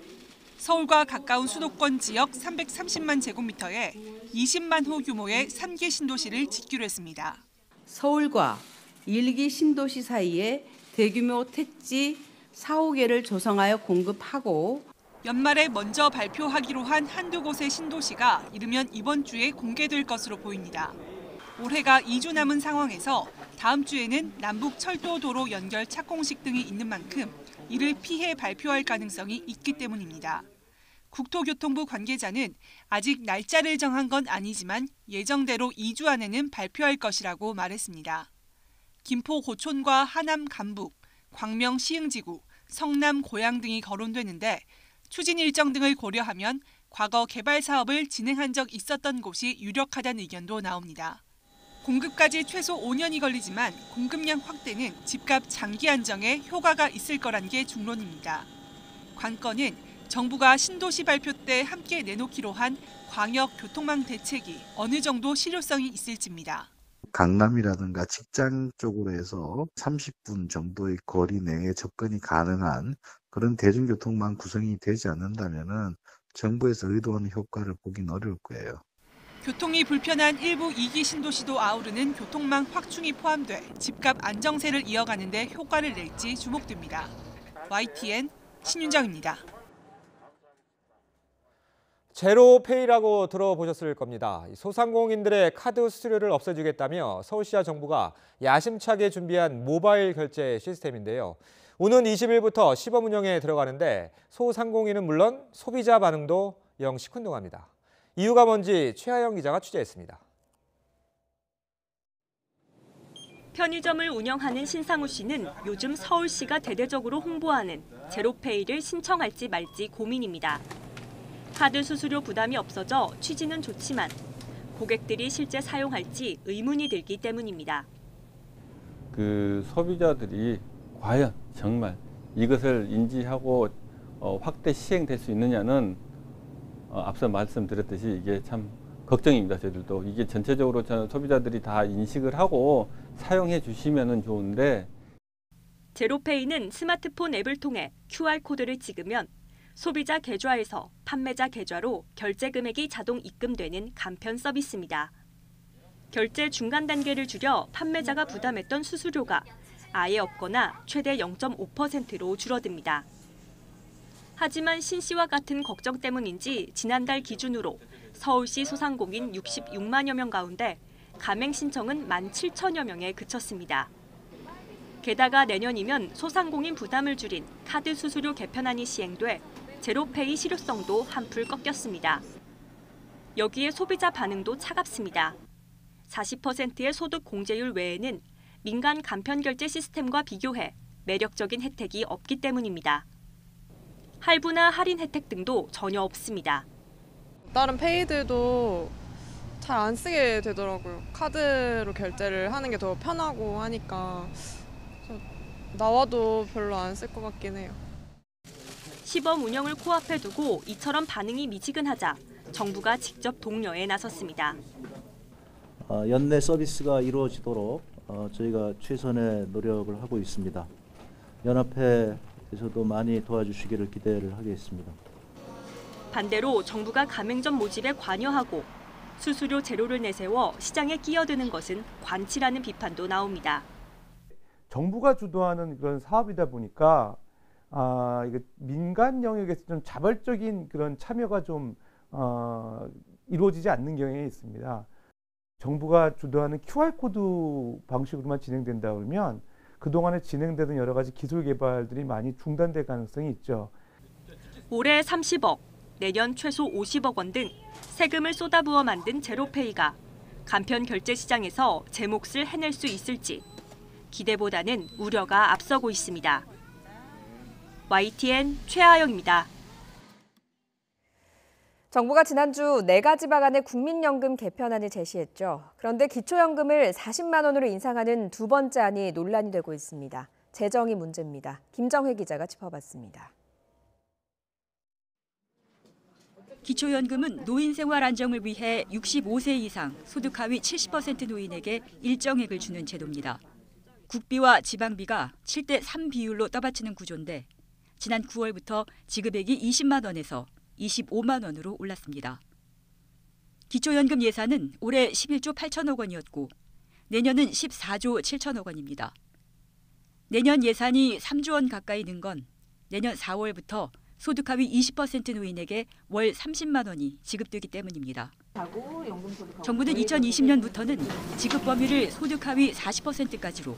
서울과 가까운 수도권 지역 330만 제곱미터에 20만 호 규모의 3기 신도시를 짓기로 했습니다. 서울과 1기 신도시 사이에 대규모 택지 4, 5개를 조성하여 공급하고 연말에 먼저 발표하기로 한 한두 곳의 신도시가 이르면 이번 주에 공개될 것으로 보입니다. 올해가 2주 남은 상황에서 다음 주에는 남북 철도 도로 연결 착공식 등이 있는 만큼 이를 피해 발표할 가능성이 있기 때문입니다. 국토교통부 관계자는 아직 날짜를 정한 건 아니지만 예정대로 2주 안에는 발표할 것이라고 말했습니다. 김포 고촌과 하남 간북, 광명 시흥지구, 성남, 고양 등이 거론되는데 추진 일정 등을 고려하면 과거 개발 사업을 진행한 적 있었던 곳이 유력하다는 의견도 나옵니다. 공급까지 최소 5년이 걸리지만 공급량 확대는 집값 장기 안정에 효과가 있을 거란 게 중론입니다. 관건은 정부가 신도시 발표 때 함께 내놓기로 한 광역 교통망 대책이 어느 정도 실효성이 있을지입니다. 강남이라든가 직장 쪽으로 해서 30분 정도의 거리 내에 접근이 가능한 그런 대중교통망 구성이 되지 않는다면은 정부에서 의도하는 효과를 보긴 어려울 거예요. 교통이 불편한 일부 2기 신도시도 아우르는 교통망 확충이 포함돼 집값 안정세를 이어가는 데 효과를 낼지 주목됩니다. YTN 신윤정입니다. 제로페이라고 들어보셨을 겁니다. 소상공인들의 카드 수수료를 없애주겠다며 서울시와 정부가 야심차게 준비한 모바일 결제 시스템인데요. 오는 20일부터 시범 운영에 들어가는데 소상공인은 물론 소비자 반응도 영 시큰둥합니다. 이유가 뭔지 최하영 기자가 취재했습니다. 편의점을 운영하는 신상우 씨는 요즘 서울시가 대대적으로 홍보하는 제로페이를 신청할지 말지 고민입니다. 카드 수수료 부담이 없어져 취지는 좋지만 고객들이 실제 사용할지 의문이 들기 때문입니다. 소비자들이 과연 정말 이것을 인지하고 확대 시행될 수 있느냐는 앞서 말씀드렸듯이 이게 참 걱정입니다. 저희들도 이게 전체적으로 소비자들이 다 인식을 하고 사용해 주시면 좋은데 제로페이는 스마트폰 앱을 통해 QR코드를 찍으면 소비자 계좌에서 판매자 계좌로 결제 금액이 자동 입금되는 간편 서비스입니다. 결제 중간 단계를 줄여 판매자가 부담했던 수수료가 아예 없거나 최대 0.5%로 줄어듭니다. 하지만 신 씨와 같은 걱정 때문인지 지난달 기준으로 서울시 소상공인 66만여 명 가운데 가맹 신청은 17,000여 명에 그쳤습니다. 게다가 내년이면 소상공인 부담을 줄인 카드 수수료 개편안이 시행돼 제로페이 실효성도 한풀 꺾였습니다. 여기에 소비자 반응도 차갑습니다. 40%의 소득 공제율 외에는 민간 간편 결제 시스템과 비교해 매력적인 혜택이 없기 때문입니다. 할부나 할인 혜택 등도 전혀 없습니다. 다른 페이들도 잘 안 쓰게 되더라고요. 카드로 결제를 하는 게 더 편하고 하니까 나와도 별로 안 쓸 것 같긴 해요. 시범 운영을 코앞에 두고 이처럼 반응이 미지근하자 정부가 직접 독려에 나섰습니다. 연내 서비스가 이루어지도록 저희가 최선의 노력을 하고 있습니다. 연합회에서도 많이 도와주시기를 기대를 하겠습니다. 반대로 정부가 가맹점 모집에 관여하고 수수료 제로를 내세워 시장에 끼어드는 것은 관치라는 비판도 나옵니다. 정부가 주도하는 그런 사업이다 보니까 이게 민간 영역에서 좀 자발적인 그런 참여가 좀 이루어지지 않는 경향이 있습니다. 정부가 주도하는 QR코드 방식으로만 진행된다 그러면 그동안에 진행되던 여러 가지 기술 개발들이 많이 중단될 가능성이 있죠. 올해 30억, 내년 최소 50억 원 등 세금을 쏟아부어 만든 제로페이가 간편 결제 시장에서 제 몫을 해낼 수 있을지 기대보다는 우려가 앞서고 있습니다. YTN 최하영입니다. 정부가 지난주 4가지 방안의 국민연금 개편안을 제시했죠. 그런데 기초연금을 40만 원으로 인상하는 두 번째 안이 논란이 되고 있습니다. 재정이 문제입니다. 김정혜 기자가 짚어봤습니다. 기초연금은 노인 생활 안정을 위해 65세 이상 소득 하위 70% 노인에게 일정액을 주는 제도입니다. 국비와 지방비가 7대3 비율로 떠받치는 구조인데 지난 9월부터 지급액이 20만 원에서 25만 원으로 올랐습니다. 기초연금 예산은 올해 11조 8천억 원이었고 내년은 14조 7천억 원입니다. 내년 예산이 3조 원 가까이 는 건 내년 4월부터 소득 하위 20% 노인에게 월 30만 원이 지급되기 때문입니다. 정부는 2020년부터는 지급 범위를 소득 하위 40%까지로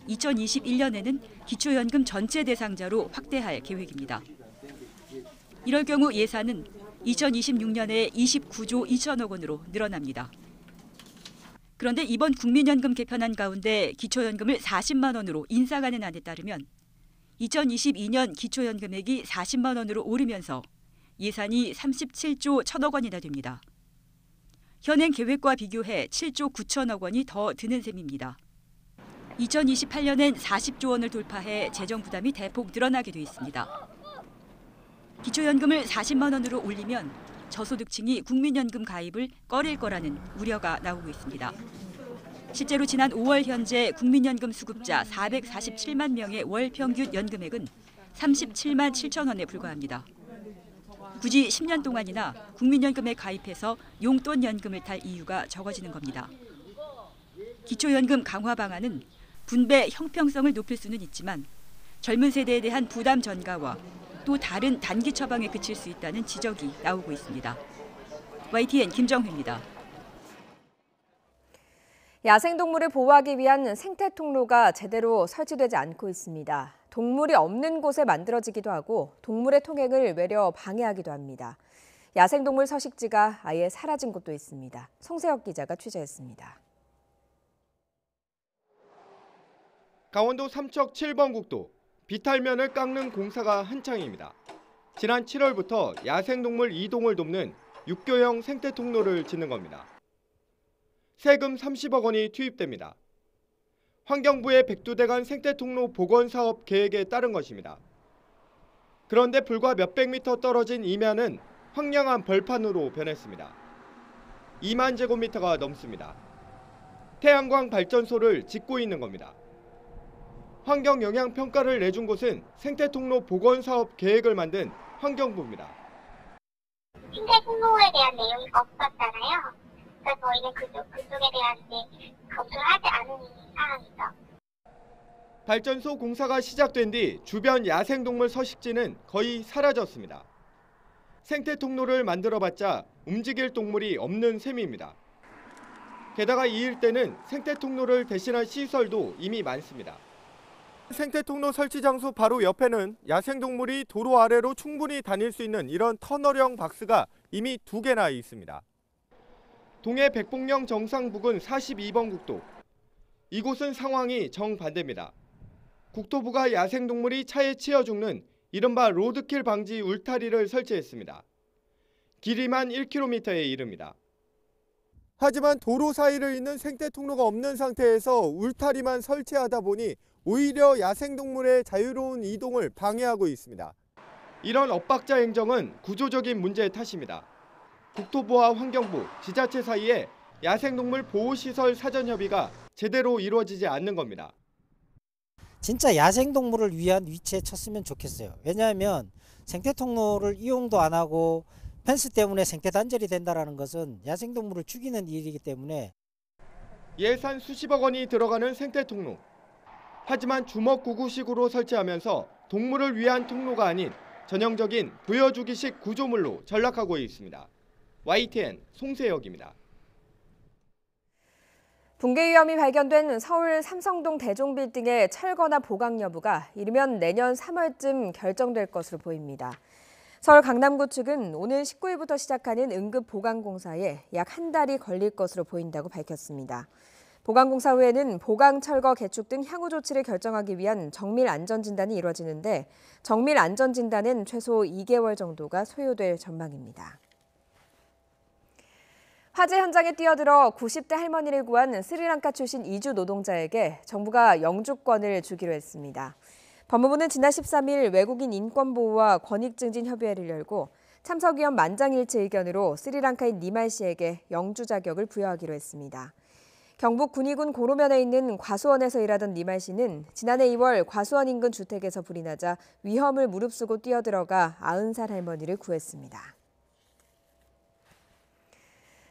2021년에는 기초연금 전체 대상자로 확대할 계획입니다. 이럴 경우 예산은 2026년에 29조 2천억 원으로 늘어납니다. 그런데 이번 국민연금 개편안 가운데 기초연금을 40만 원으로 인상하는 안에 따르면 2022년 기초연금액이 40만 원으로 오르면서 예산이 37조 1천억 원이나 됩니다. 현행 계획과 비교해 7조 9천억 원이 더 드는 셈입니다. 2028년엔 40조 원을 돌파해 재정 부담이 대폭 늘어나게 돼 있습니다. 기초연금을 40만 원으로 올리면 저소득층이 국민연금 가입을 꺼릴 거라는 우려가 나오고 있습니다. 실제로 지난 5월 현재 국민연금 수급자 447만 명의 월 평균 연금액은 37만 7천 원에 불과합니다. 굳이 10년 동안이나 국민연금에 가입해서 용돈 연금을 탈 이유가 적어지는 겁니다. 기초연금 강화 방안은 분배 형평성을 높일 수는 있지만 젊은 세대에 대한 부담 전가와 또 다른 단기 처방에 그칠 수 있다는 지적이 나오고 있습니다. YTN 김정휘입니다. 야생동물을 보호하기 위한 생태통로가 제대로 설치되지 않고 있습니다. 동물이 없는 곳에 만들어지기도 하고 동물의 통행을 외려 방해하기도 합니다. 야생동물 서식지가 아예 사라진 곳도 있습니다. 송세혁 기자가 취재했습니다. 강원도 삼척 7번 국도, 비탈면을 깎는 공사가 한창입니다. 지난 7월부터 야생동물 이동을 돕는 육교형 생태통로를 짓는 겁니다. 세금 30억 원이 투입됩니다. 환경부의 백두대간 생태통로 복원사업 계획에 따른 것입니다. 그런데 불과 몇백 미터 떨어진 임야는 황량한 벌판으로 변했습니다. 2만 제곱미터가 넘습니다. 태양광 발전소를 짓고 있는 겁니다. 환경영향평가를 내준 곳은 생태통로 복원사업 계획을 만든 환경부입니다. 생태통로에 대한 내용이 없었잖아요. 그러니까 저희는 그쪽에 대한 검토를 하지 않은 상황이죠. 발전소 공사가 시작된 뒤 주변 야생동물 서식지는 거의 사라졌습니다. 생태통로를 만들어봤자 움직일 동물이 없는 셈입니다. 게다가 이 일대는 생태통로를 대신할 시설도 이미 많습니다. 생태통로 설치 장소 바로 옆에는 야생동물이 도로 아래로 충분히 다닐 수 있는 이런 터널형 박스가 이미 2개나 있습니다. 동해 백봉령 정상 부근 42번 국도. 이곳은 상황이 정반대입니다. 국토부가 야생동물이 차에 치여 죽는 이른바 로드킬 방지 울타리를 설치했습니다. 길이만 1km에 이릅니다. 하지만 도로 사이를 잇는 생태통로가 없는 상태에서 울타리만 설치하다 보니 오히려 야생동물의 자유로운 이동을 방해하고 있습니다. 이런 엇박자 행정은 구조적인 문제의 탓입니다. 국토부와 환경부, 지자체 사이에 야생동물 보호시설 사전협의가 제대로 이루어지지 않는 겁니다. 진짜 야생동물을 위한 위치에 쳤으면 좋겠어요. 왜냐하면 생태통로를 이용도 안 하고 펜스 때문에 생태단절이 된다는 것은 야생동물을 죽이는 일이기 때문에 예산 수십억 원이 들어가는 생태통로. 하지만 주먹구구식으로 설치하면서 동물을 위한 통로가 아닌 전형적인 보여주기식 구조물로 전락하고 있습니다. YTN 송세혁입니다. 붕괴 위험이 발견된 서울 삼성동 대종빌딩의 철거나 보강 여부가 이르면 내년 3월쯤 결정될 것으로 보입니다. 서울 강남구 측은 오늘 19일부터 시작하는 응급 보강 공사에 약 한 달이 걸릴 것으로 보인다고 밝혔습니다. 보강공사 후에는 보강, 철거, 개축 등 향후 조치를 결정하기 위한 정밀 안전진단이 이루어지는데 정밀 안전진단은 최소 2개월 정도가 소요될 전망입니다. 화재 현장에 뛰어들어 90대 할머니를 구한 스리랑카 출신 이주 노동자에게 정부가 영주권을 주기로 했습니다. 법무부는 지난 13일 외국인 인권보호와 권익증진협의회를 열고 참석위원 만장일치 의견으로 스리랑카인 니말 씨에게 영주 자격을 부여하기로 했습니다. 경북 군위군 고로면에 있는 과수원에서 일하던 니말 씨는 지난해 2월 과수원 인근 주택에서 불이 나자 위험을 무릅쓰고 뛰어들어가 90살 할머니를 구했습니다.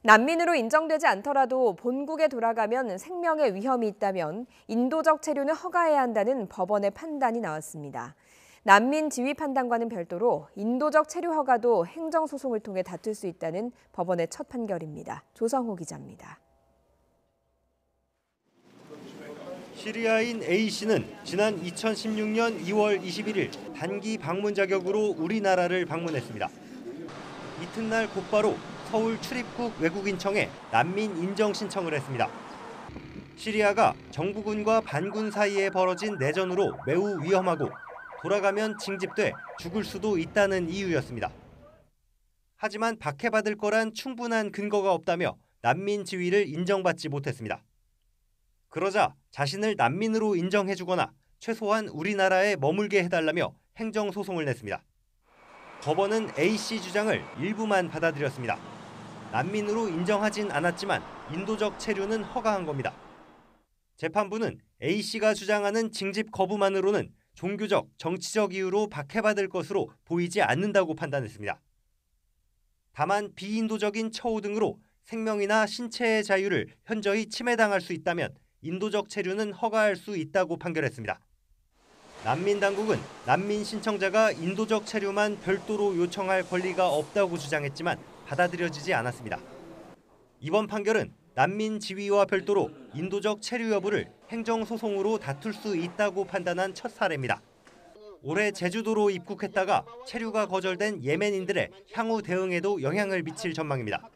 난민으로 인정되지 않더라도 본국에 돌아가면 생명의 위험이 있다면 인도적 체류는 허가해야 한다는 법원의 판단이 나왔습니다. 난민 지위 판단과는 별도로 인도적 체류 허가도 행정소송을 통해 다툴 수 있다는 법원의 첫 판결입니다. 조성호 기자입니다. 시리아인 A씨는 지난 2016년 2월 21일 단기 방문 자격으로 우리나라를 방문했습니다. 이튿날 곧바로 서울 출입국 외국인청에 난민 인정 신청을 했습니다. 시리아가 정부군과 반군 사이에 벌어진 내전으로 매우 위험하고 돌아가면 징집돼 죽을 수도 있다는 이유였습니다. 하지만 박해받을 거란 충분한 근거가 없다며 난민 지위를 인정받지 못했습니다. 그러자 자신을 난민으로 인정해주거나 최소한 우리나라에 머물게 해달라며 행정소송을 냈습니다. 법원은 A씨 주장을 일부만 받아들였습니다. 난민으로 인정하진 않았지만 인도적 체류는 허가한 겁니다. 재판부는 A씨가 주장하는 징집 거부만으로는 종교적, 정치적 이유로 박해받을 것으로 보이지 않는다고 판단했습니다. 다만 비인도적인 처우 등으로 생명이나 신체의 자유를 현저히 침해당할 수 있다면 인도적 체류는 허가할 수 있다고 판결했습니다. 난민 당국은 난민 신청자가 인도적 체류만 별도로 요청할 권리가 없다고 주장했지만 받아들여지지 않았습니다. 이번 판결은 난민 지위와 별도로 인도적 체류 여부를 행정소송으로 다툴 수 있다고 판단한 첫 사례입니다. 올해 제주도로 입국했다가 체류가 거절된 예멘인들의 향후 대응에도 영향을 미칠 전망입니다.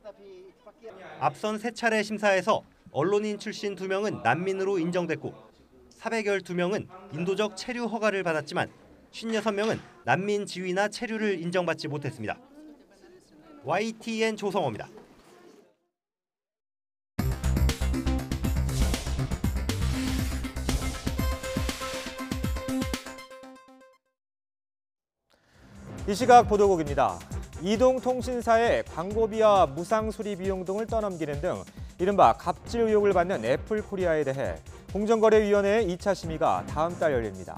앞선 3차례 심사에서 언론인 출신 2명은 난민으로 인정됐고 사백열 2명은 인도적 체류 허가를 받았지만 56명은 난민 지위나 체류를 인정받지 못했습니다. YTN 조성호입니다. 이 시각 보도국입니다. 이동통신사의 광고비와 무상수리 비용 등을 떠넘기는 등 이른바 갑질 의혹을 받는 애플코리아에 대해 공정거래위원회의 2차 심의가 다음 달 열립니다.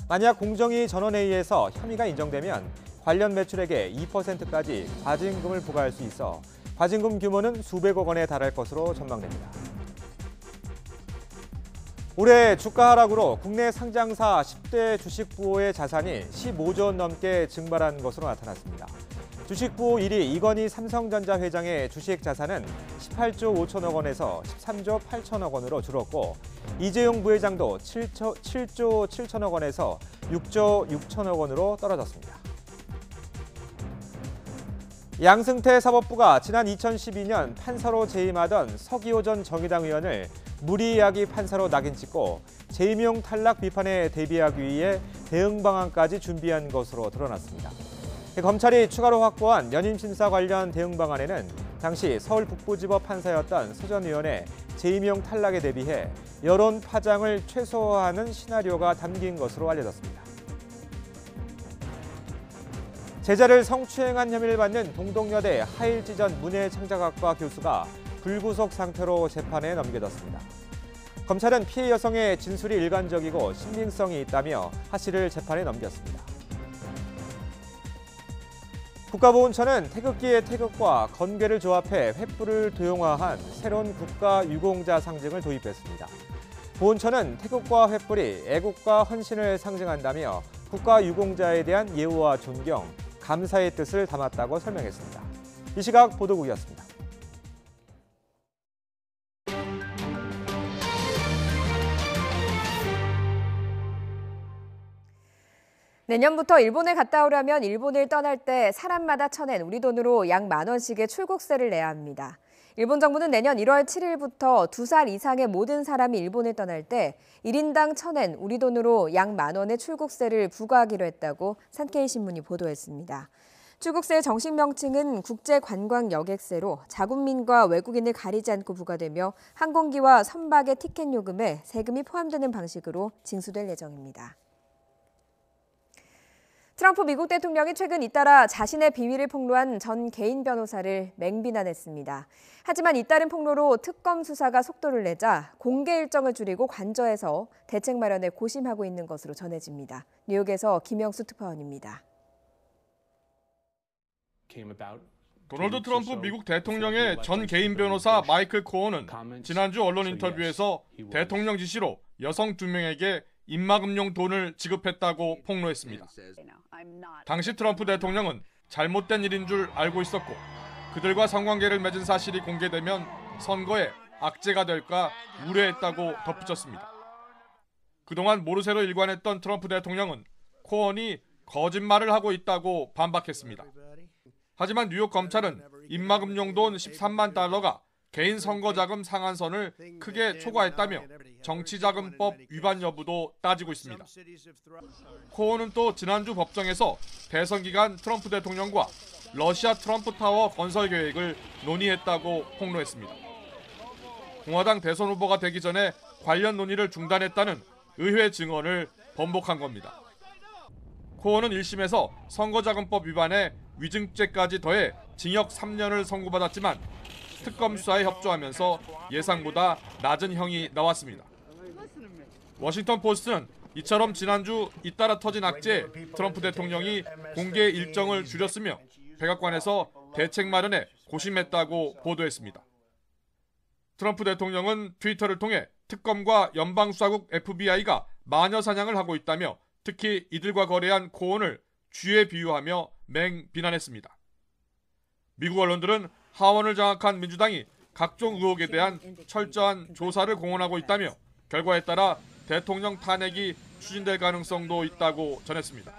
만약 공정위 전원회의에서 혐의가 인정되면 관련 매출액의 2%까지 과징금을 부과할 수 있어 과징금 규모는 수백억 원에 달할 것으로 전망됩니다. 올해 주가 하락으로 국내 상장사 10대 주식 부호의 자산이 15조 원 넘게 증발한 것으로 나타났습니다. 주식 부호 1위 이건희 삼성전자 회장의 주식 자산은 18조 5천억 원에서 13조 8천억 원으로 줄었고 이재용 부회장도 7조 7천억 원에서 6조 6천억 원으로 떨어졌습니다. 양승태 사법부가 지난 2012년 판사로 재임하던 서기호 전 정의당 의원을 무리야기 판사로 낙인 찍고 재임용 탈락 비판에 대비하기 위해 대응 방안까지 준비한 것으로 드러났습니다. 검찰이 추가로 확보한 연임 심사 관련 대응 방안에는 당시 서울 북부지법 판사였던 서 전 의원의 재임용 탈락에 대비해 여론 파장을 최소화하는 시나리오가 담긴 것으로 알려졌습니다. 제자를 성추행한 혐의를 받는 동덕여대 하일지전 문해창작학과 교수가 불구속 상태로 재판에 넘겨졌습니다. 검찰은 피해 여성의 진술이 일관적이고 신빙성이 있다며 하 씨를 재판에 넘겼습니다. 국가보훈처는 태극기의 태극과 건괴를 조합해 횃불을 도용화한 새로운 국가유공자 상징을 도입했습니다. 보훈처는 태극과 횃불이 애국과 헌신을 상징한다며 국가유공자에 대한 예우와 존경, 감사의 뜻을 담았다고 설명했습니다. 이 시각 보도국이었습니다. 내년부터 일본에 갔다 오려면 일본을 떠날 때 사람마다 쳐낸 우리 돈으로 약 10,000원씩의 출국세를 내야 합니다. 일본 정부는 내년 1월 7일부터 2살 이상의 모든 사람이 일본을 떠날 때 1인당 쳐낸 우리 돈으로 약 10,000원의 출국세를 부과하기로 했다고 산케이 신문이 보도했습니다. 출국세의 정식 명칭은 국제관광여객세로 자국민과 외국인을 가리지 않고 부과되며 항공기와 선박의 티켓 요금에 세금이 포함되는 방식으로 징수될 예정입니다. 트럼프 미국 대통령이 최근 잇따라 자신의 비위를 폭로한 전 개인 변호사를 맹비난했습니다. 하지만 잇따른 폭로로 특검 수사가 속도를 내자 공개 일정을 줄이고 관저에서 대책 마련에 고심하고 있는 것으로 전해집니다. 뉴욕에서 김영수 특파원입니다. 도널드 트럼프 미국 대통령의 전 개인 변호사 마이클 코어는 지난주 언론 인터뷰에서 대통령 지시로 여성 2명에게 입막음용 돈을 지급했다고 폭로했습니다. 당시 트럼프 대통령은 잘못된 일인 줄 알고 있었고 그들과 성관계를 맺은 사실이 공개되면 선거에 악재가 될까 우려했다고 덧붙였습니다. 그동안 모르쇠로 일관했던 트럼프 대통령은 코언이 거짓말을 하고 있다고 반박했습니다. 하지만 뉴욕 검찰은 입막음용 돈 $13만 개인 선거자금 상한선을 크게 초과했다며 정치자금법 위반 여부도 따지고 있습니다. 코언은 또 지난주 법정에서 대선 기간 트럼프 대통령과 러시아 트럼프 타워 건설 계획을 논의했다고 폭로했습니다. 공화당 대선 후보가 되기 전에 관련 논의를 중단했다는 의회 증언을 번복한 겁니다. 코언은 1심에서 선거자금법 위반에 위증죄까지 더해 징역 3년을 선고받았지만 특검 수사에 협조하면서 예상보다 낮은 형이 나왔습니다. 워싱턴 포스트는 이처럼 지난주 잇따라 터진 악재에 트럼프 대통령이 공개 일정을 줄였으며 백악관에서 대책 마련에 고심했다고 보도했습니다. 트럼프 대통령은 트위터를 통해 특검과 연방수사국 FBI가 마녀 사냥을 하고 있다며 특히 이들과 거래한 코언을 쥐에 비유하며 맹비난했습니다. 미국 언론들은 하원을 장악한 민주당이 각종 의혹에 대한 철저한 조사를 공언하고 있다며 결과에 따라 대통령 탄핵이 추진될 가능성도 있다고 전했습니다.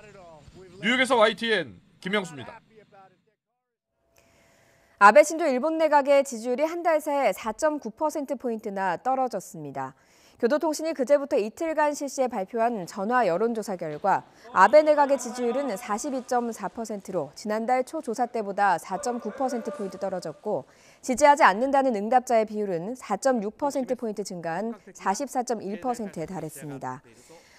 뉴욕에서 YTN 김영수입니다. 아베 신조 일본 내각의 지지율이 한 달 새 4.9%포인트나 떨어졌습니다. 교도통신이 그제부터 이틀간 실시해 발표한 전화 여론조사 결과 아베 내각의 지지율은 42.4%로 지난달 초 조사 때보다 4.9%포인트 떨어졌고 지지하지 않는다는 응답자의 비율은 4.6%포인트 증가한 44.1%에 달했습니다.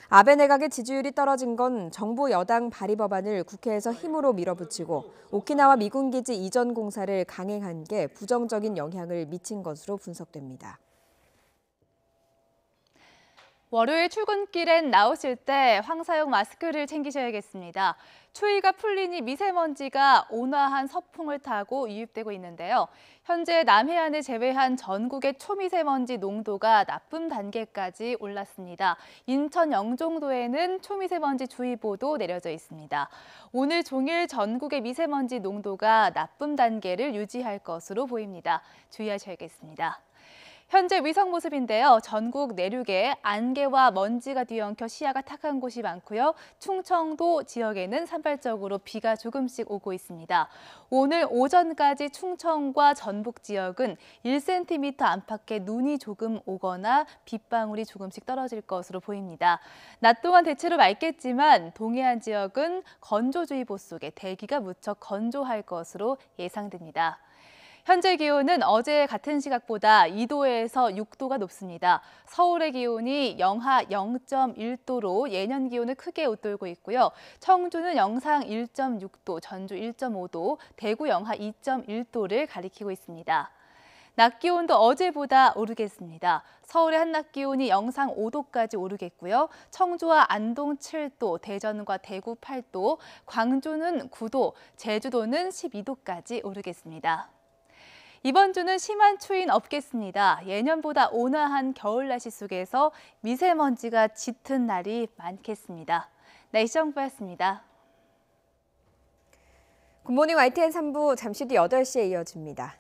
아베 내각의 지지율이 떨어진 건 정부 여당 발의 법안을 국회에서 힘으로 밀어붙이고 오키나와 미군기지 이전 공사를 강행한 게 부정적인 영향을 미친 것으로 분석됩니다. 월요일 출근길엔 나오실 때 황사용 마스크를 챙기셔야겠습니다. 추위가 풀리니 미세먼지가 온화한 서풍을 타고 유입되고 있는데요. 현재 남해안을 제외한 전국의 초미세먼지 농도가 나쁨 단계까지 올랐습니다. 인천 영종도에는 초미세먼지 주의보도 내려져 있습니다. 오늘 종일 전국의 미세먼지 농도가 나쁨 단계를 유지할 것으로 보입니다. 주의하셔야겠습니다. 현재 위성 모습인데요. 전국 내륙에 안개와 먼지가 뒤엉켜 시야가 탁한 곳이 많고요. 충청도 지역에는 산발적으로 비가 조금씩 오고 있습니다. 오늘 오전까지 충청과 전북 지역은 1cm 안팎의 눈이 조금 오거나 빗방울이 조금씩 떨어질 것으로 보입니다. 낮 동안 대체로 맑겠지만 동해안 지역은 건조주의보 속에 대기가 무척 건조할 것으로 예상됩니다. 현재 기온은 어제 같은 시각보다 2도에서 6도가 높습니다. 서울의 기온이 영하 0.1도로 예년 기온을 크게 웃돌고 있고요. 청주는 영상 1.6도, 전주 1.5도, 대구 영하 2.1도를 가리키고 있습니다. 낮 기온도 어제보다 오르겠습니다. 서울의 한낮 기온이 영상 5도까지 오르겠고요. 청주와 안동 7도, 대전과 대구 8도, 광주는 9도, 제주도는 12도까지 오르겠습니다. 이번 주는 심한 추위는 없겠습니다. 예년보다 온화한 겨울 날씨 속에서 미세먼지가 짙은 날이 많겠습니다. 날씨 정보였습니다. 굿모닝 YTN 3부 잠시 뒤 8시에 이어집니다.